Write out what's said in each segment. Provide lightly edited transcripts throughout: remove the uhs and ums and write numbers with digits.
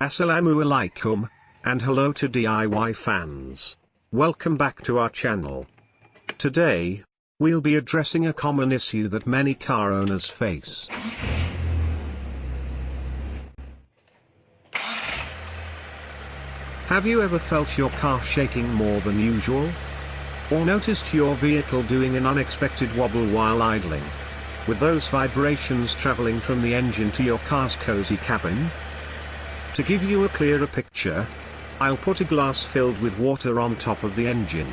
Assalamu alaikum, and hello to DIY fans. Welcome back to our channel. Today, we'll be addressing a common issue that many car owners face. Have you ever felt your car shaking more than usual? Or noticed your vehicle doing an unexpected wobble while idling? With those vibrations traveling from the engine to your car's cozy cabin? To give you a clearer picture, I'll put a glass filled with water on top of the engine.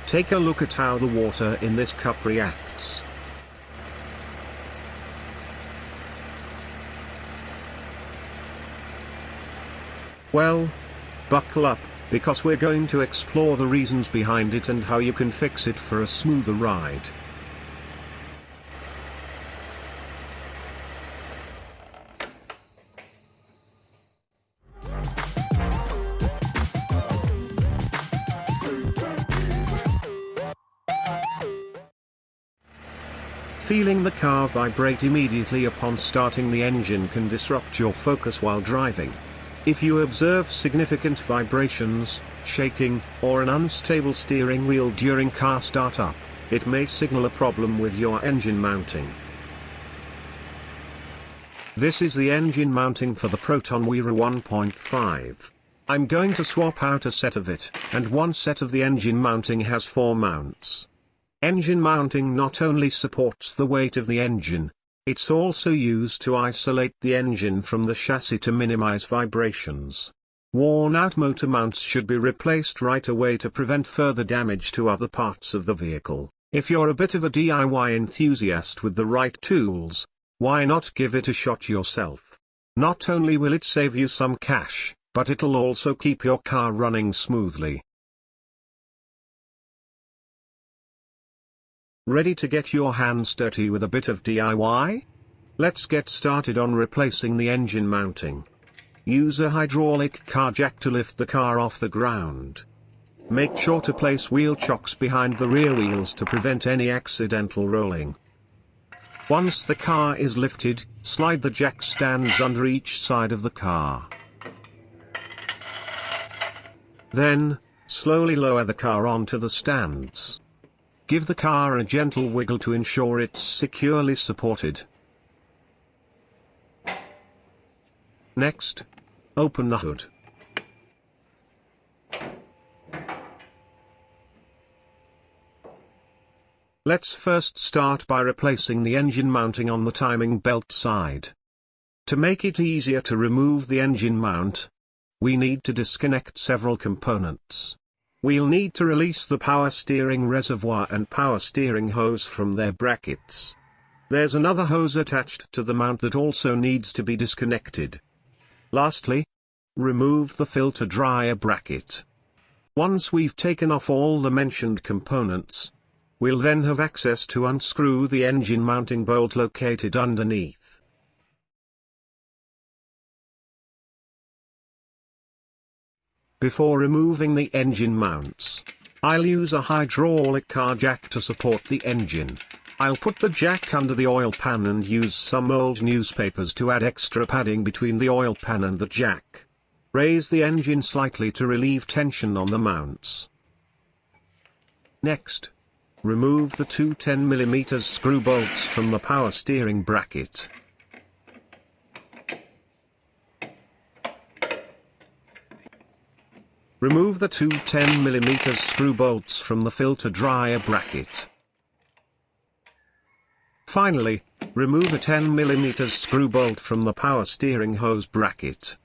Take a look at how the water in this cup reacts. Well, buckle up, because we're going to explore the reasons behind it and how you can fix it for a smoother ride. Feeling the car vibrate immediately upon starting the engine can disrupt your focus while driving. If you observe significant vibrations, shaking, or an unstable steering wheel during car startup, it may signal a problem with your engine mounting. This is the engine mounting for the Proton Wira 1.5. I'm going to swap out a set of it, and one set of the engine mounting has 4 mounts. Engine mounting not only supports the weight of the engine, it's also used to isolate the engine from the chassis to minimize vibrations. Worn-out motor mounts should be replaced right away to prevent further damage to other parts of the vehicle. If you're a bit of a DIY enthusiast with the right tools, why not give it a shot yourself? Not only will it save you some cash, but it'll also keep your car running smoothly. Ready to get your hands dirty with a bit of DIY? Let's get started on replacing the engine mounting. Use a hydraulic car jack to lift the car off the ground. Make sure to place wheel chocks behind the rear wheels to prevent any accidental rolling. Once the car is lifted, slide the jack stands under each side of the car. Then, slowly lower the car onto the stands. Give the car a gentle wiggle to ensure it's securely supported. Next, open the hood. Let's first start by replacing the engine mounting on the timing belt side. To make it easier to remove the engine mount, we need to disconnect several components. We'll need to release the power steering reservoir and power steering hose from their brackets. There's another hose attached to the mount that also needs to be disconnected. Lastly, remove the filter dryer bracket. Once we've taken off all the mentioned components, we'll then have access to unscrew the engine mounting bolt located underneath. Before removing the engine mounts, I'll use a hydraulic car jack to support the engine. I'll put the jack under the oil pan and use some old newspapers to add extra padding between the oil pan and the jack. Raise the engine slightly to relieve tension on the mounts. Next, remove the two 10mm screw bolts from the power steering bracket. Remove the two 10mm screw bolts from the filter dryer bracket. Finally, remove a 10mm screw bolt from the power steering hose bracket.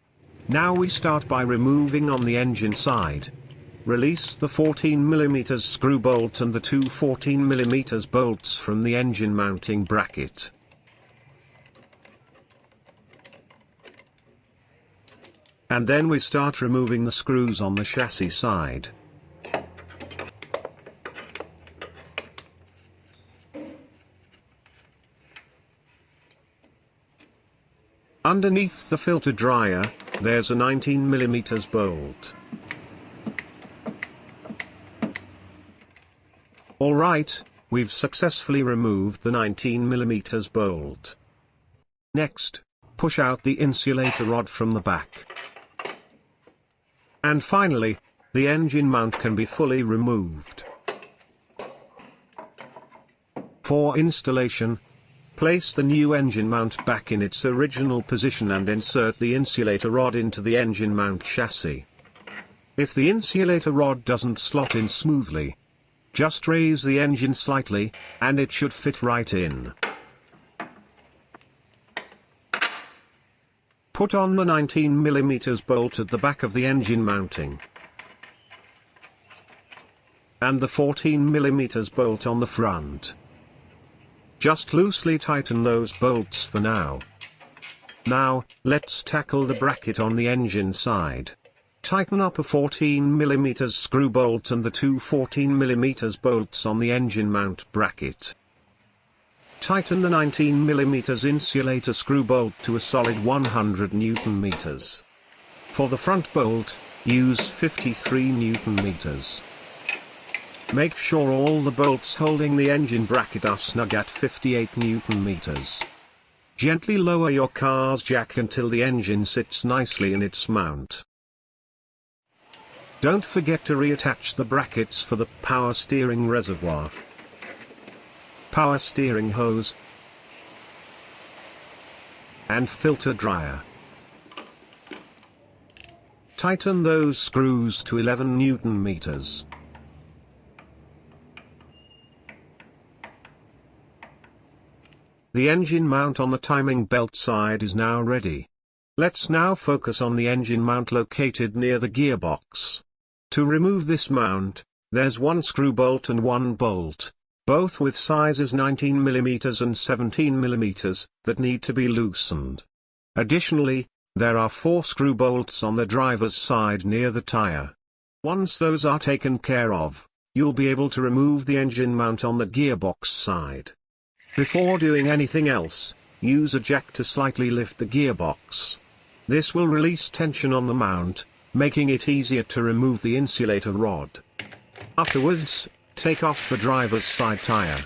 Now we start by removing on the engine side. Release the 14mm screw bolt and the two 14mm bolts from the engine mounting bracket. And then we start removing the screws on the chassis side. Underneath the filter dryer, there's a 19mm bolt. Alright, we've successfully removed the 19mm bolt. Next, push out the insulator rod from the back. And finally, the engine mount can be fully removed. For installation, place the new engine mount back in its original position and insert the insulator rod into the engine mount chassis. If the insulator rod doesn't slot in smoothly, just raise the engine slightly, and it should fit right in. Put on the 19mm bolt at the back of the engine mounting, and the 14mm bolt on the front. Just loosely tighten those bolts for now. Now, let's tackle the bracket on the engine side. Tighten up a 14mm screw bolt and the two 14mm bolts on the engine mount bracket. Tighten the 19mm insulator screw bolt to a solid 100 Nm. For the front bolt, use 53 Nm. Make sure all the bolts holding the engine bracket are snug at 58 Nm. Gently lower your car's jack until the engine sits nicely in its mount. Don't forget to reattach the brackets for the power steering reservoir, power steering hose, and filter dryer. Tighten those screws to 11 Nm. The engine mount on the timing belt side is now ready. Let's now focus on the engine mount located near the gearbox. To remove this mount, there's one screw bolt and one bolt, both with sizes 19mm and 17mm, that need to be loosened. Additionally, there are 4 screw bolts on the driver's side near the tire. Once those are taken care of, you'll be able to remove the engine mount on the gearbox side. Before doing anything else, use a jack to slightly lift the gearbox. This will release tension on the mount, making it easier to remove the insulator rod. Afterwards, take off the driver's side tire.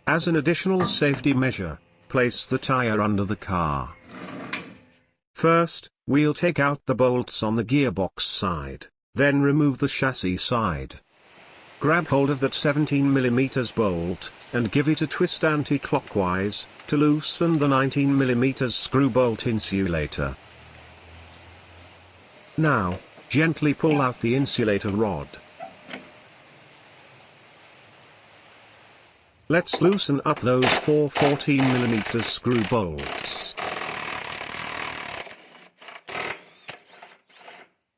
As an additional safety measure, place the tire under the car. First, we'll take out the bolts on the gearbox side, then remove the chassis side. Grab hold of that 17mm bolt, and give it a twist anti-clockwise, to loosen the 19mm screw bolt insulator. Now, gently pull out the insulator rod. Let's loosen up those 4 14mm screw bolts.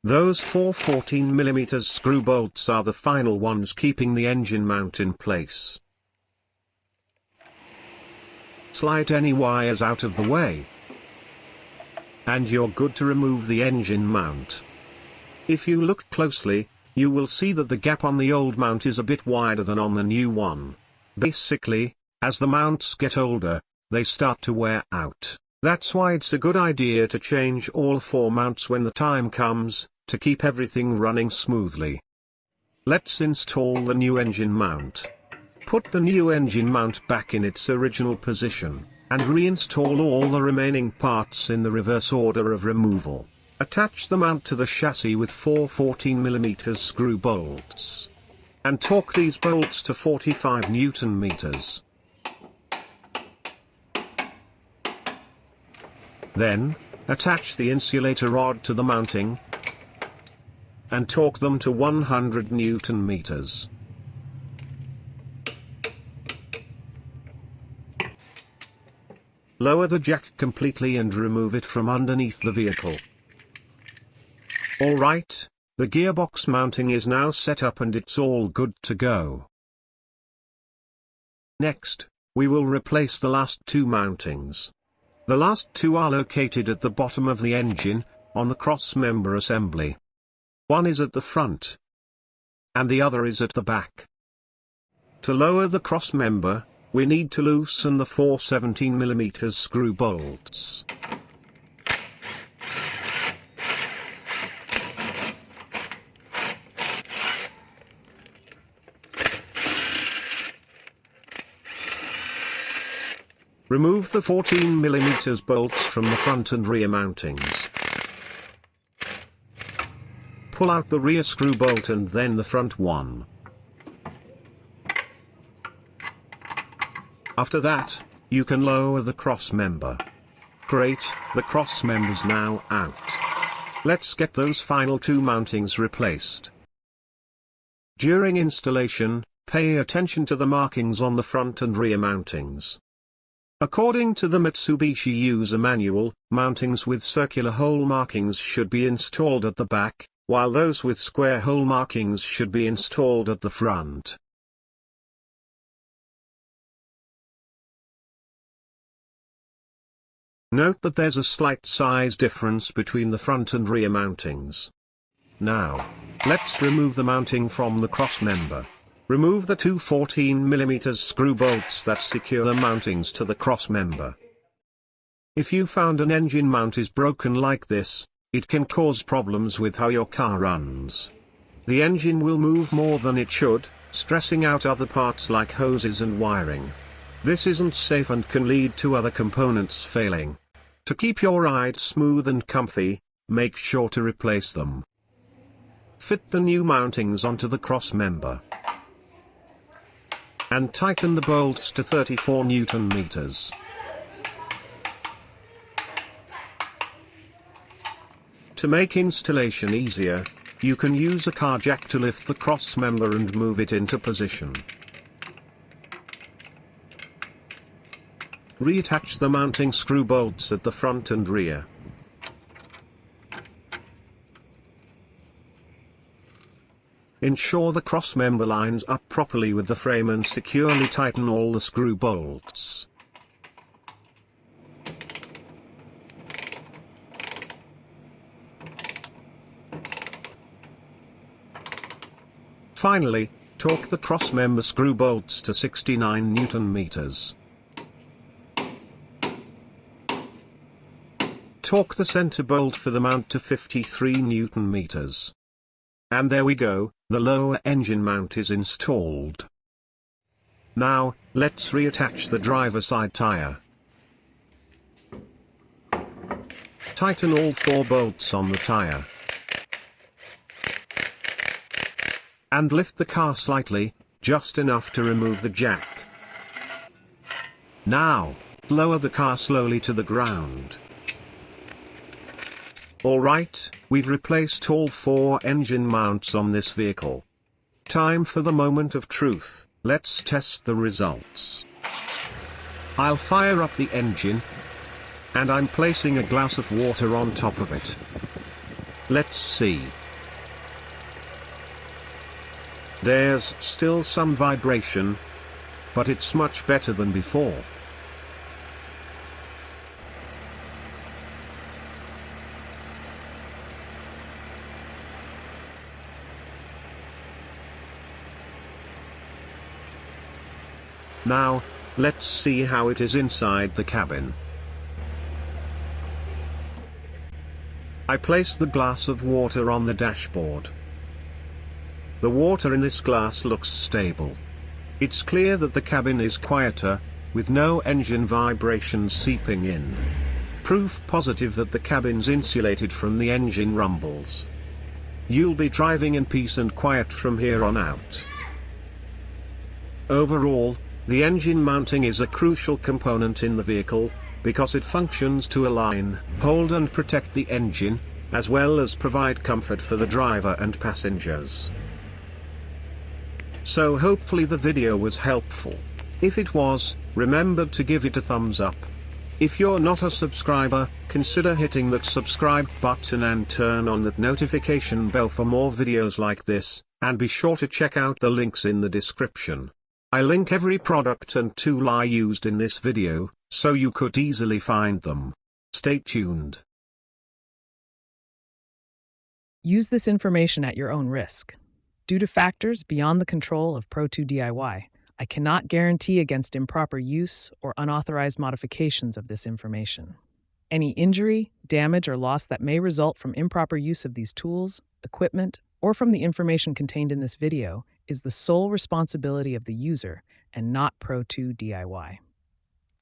Those 4 14mm screw bolts are the final ones keeping the engine mount in place. Slide any wires out of the way, and you're good to remove the engine mount. If you look closely, you will see that the gap on the old mount is a bit wider than on the new one. Basically, as the mounts get older, they start to wear out. That's why it's a good idea to change all 4 mounts when the time comes, to keep everything running smoothly. Let's install the new engine mount. Put the new engine mount back in its original position, and reinstall all the remaining parts in the reverse order of removal. Attach the mount to the chassis with 4 14mm screw bolts. And torque these bolts to 45 Nm. Then, attach the insulator rod to the mounting, and torque them to 100 Nm. Lower the jack completely and remove it from underneath the vehicle. Alright, the gearbox mounting is now set up and it's all good to go. Next, we will replace the last 2 mountings. The last 2 are located at the bottom of the engine, on the cross-member assembly. One is at the front, and the other is at the back. To lower the cross-member, we need to loosen the 4 17mm screw bolts. Remove the 14mm bolts from the front and rear mountings. Pull out the rear screw bolt and then the front one. After that, you can lower the cross member. Great, the cross member's now out. Let's get those final two mountings replaced. During installation, pay attention to the markings on the front and rear mountings. According to the Mitsubishi user manual, mountings with circular hole markings should be installed at the back, while those with square hole markings should be installed at the front. Note that there's a slight size difference between the front and rear mountings. Now, let's remove the mounting from the cross member. Remove the two 14mm screw bolts that secure the mountings to the cross member. If you found an engine mount is broken like this, it can cause problems with how your car runs. The engine will move more than it should, stressing out other parts like hoses and wiring. This isn't safe and can lead to other components failing. To keep your ride smooth and comfy, make sure to replace them. Fit the new mountings onto the cross member. And tighten the bolts to 34 Nm. To make installation easier, you can use a car jack to lift the cross member and move it into position. Reattach the mounting screw bolts at the front and rear. Ensure the cross member lines up properly with the frame and securely tighten all the screw bolts. Finally, torque the cross member screw bolts to 69 Nm. Torque the center bolt for the mount to 53 Nm. And there we go, the lower engine mount is installed. Now, let's reattach the driver side tire. Tighten all 4 bolts on the tire. And lift the car slightly, just enough to remove the jack. Now, lower the car slowly to the ground. Alright, we've replaced all 4 engine mounts on this vehicle. Time for the moment of truth, let's test the results. I'll fire up the engine. And I'm placing a glass of water on top of it. Let's see. There's still some vibration, but it's much better than before. Now, let's see how it is inside the cabin. I place the glass of water on the dashboard. The water in this glass looks stable. It's clear that the cabin is quieter, with no engine vibrations seeping in. Proof positive that the cabin's insulated from the engine rumbles. You'll be driving in peace and quiet from here on out. Overall, the engine mounting is a crucial component in the vehicle, because it functions to align, hold and protect the engine, as well as provide comfort for the driver and passengers. So hopefully the video was helpful. If it was, remember to give it a thumbs up. If you're not a subscriber, consider hitting that subscribe button and turn on that notification bell for more videos like this, and be sure to check out the links in the description. I link every product and tool I used in this video, so you could easily find them. Stay tuned. Use this information at your own risk. Due to factors beyond the control of Pro2 DIY, I cannot guarantee against improper use or unauthorized modifications of this information. Any injury, damage, or loss that may result from improper use of these tools, equipment, or from the information contained in this video is the sole responsibility of the user and not Pro2 DIY.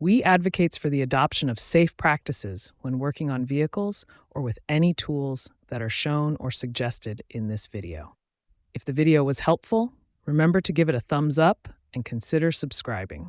WE advocates for the adoption of safe practices when working on vehicles or with any tools that are shown or suggested in this video. If the video was helpful, remember to give it a thumbs up and consider subscribing.